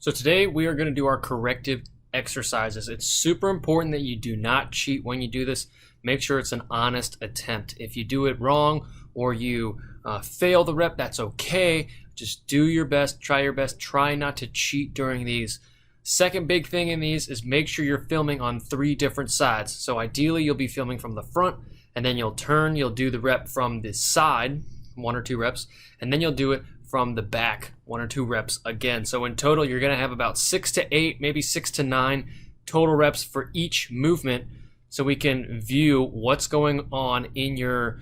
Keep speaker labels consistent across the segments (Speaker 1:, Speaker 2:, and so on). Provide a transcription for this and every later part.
Speaker 1: So today we are going to do our corrective exercises. It's super important that you do not cheat when you do this. Make sure it's an honest attempt. If you do it wrong or you fail the rep, that's okay. Just do your best, try your best. Try not to cheat during these. Second big thing in these is make sure you're filming on 3 different sides. So ideally you'll be filming from the front, and then you'll turn, you'll do the rep from the side, 1 or 2 reps, and then you'll do it from the back, 1 or 2 reps again. So in total, you're gonna have about 6 to 8, maybe 6 to 9 total reps for each movement, so we can view what's going on in your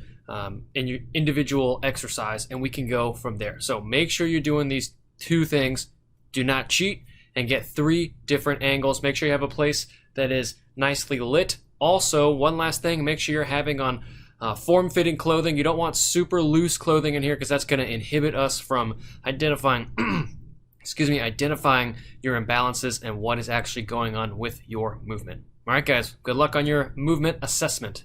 Speaker 1: individual exercise, and we can go from there. So make sure you're doing these 2 things. Do not cheat, and get 3 different angles. Make sure you have a place that is nicely lit. Also, one last thing, make sure you're having on form-fitting clothing. You don't want super loose clothing in here because that's going to inhibit us from identifying identifying your imbalances and what is actually going on with your movement. All right, guys, good luck on your movement assessment.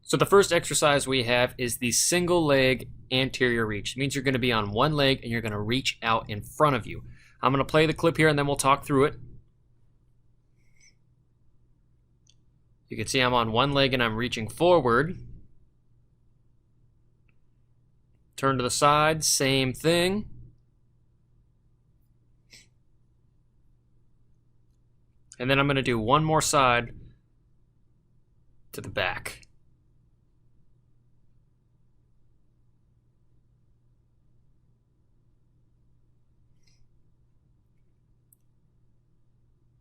Speaker 1: So the first exercise we have is the single leg anterior reach. It means you're going to be on one leg and you're going to reach out in front of you. I'm going to play the clip here and then we'll talk through it. You can see I'm on one leg and I'm reaching forward. Turn to the side, same thing. And then I'm going to do one more side to the back.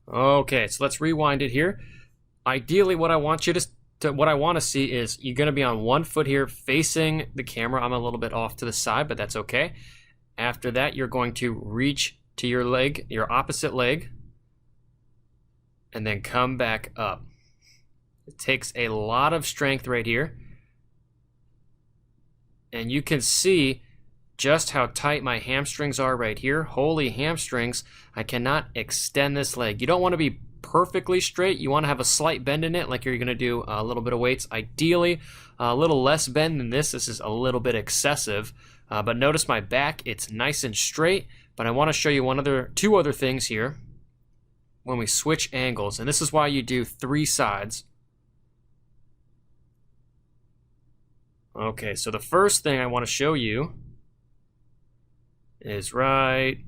Speaker 1: Okay, so let's rewind it here. Ideally, what I want you to see is you're going to be on one foot here facing the camera. I'm a little bit off to the side, but that's okay. After that, you're going to reach to your leg, your opposite leg, and then come back up. It takes a lot of strength right here. And you can see just how tight my hamstrings are right here. Holy hamstrings, I cannot extend this leg. You don't want to be perfectly straight. You want to have a slight bend in it, like you're going to do a little bit of weights. Ideally, a little less bend than this. This is a little bit excessive. But notice my back, it's nice and straight. But I want to show you 2 other things here when we switch angles. And this is why you do 3 sides. Okay, so the first thing I want to show you is right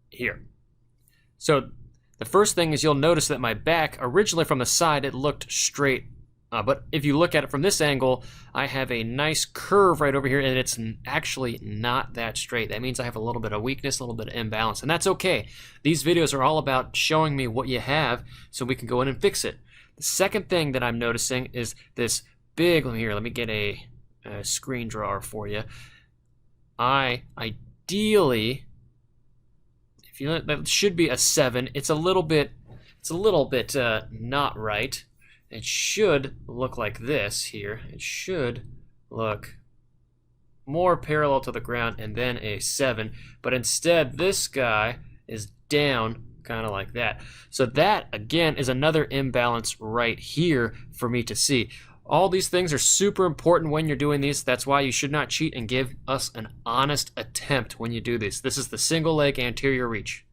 Speaker 1: here. So the first thing is you'll notice that my back, originally from the side, it looked straight. But if you look at it from this angle, I have a nice curve right over here, and it's actually not that straight. That means I have a little bit of weakness, a little bit of imbalance, and that's okay. These videos are all about showing me what you have so we can go in and fix it. The second thing that I'm noticing is this big, let me get a screen drawer for you. Ideally, that should be a 7. It's a little bit not right. It should look like this here. It should look more parallel to the ground and then a 7. But instead, this guy is down kind of like that. So that, again, is another imbalance right here for me to see. All these things are super important when you're doing these. That's why you should not cheat, and give us an honest attempt when you do this. This is the single leg anterior reach.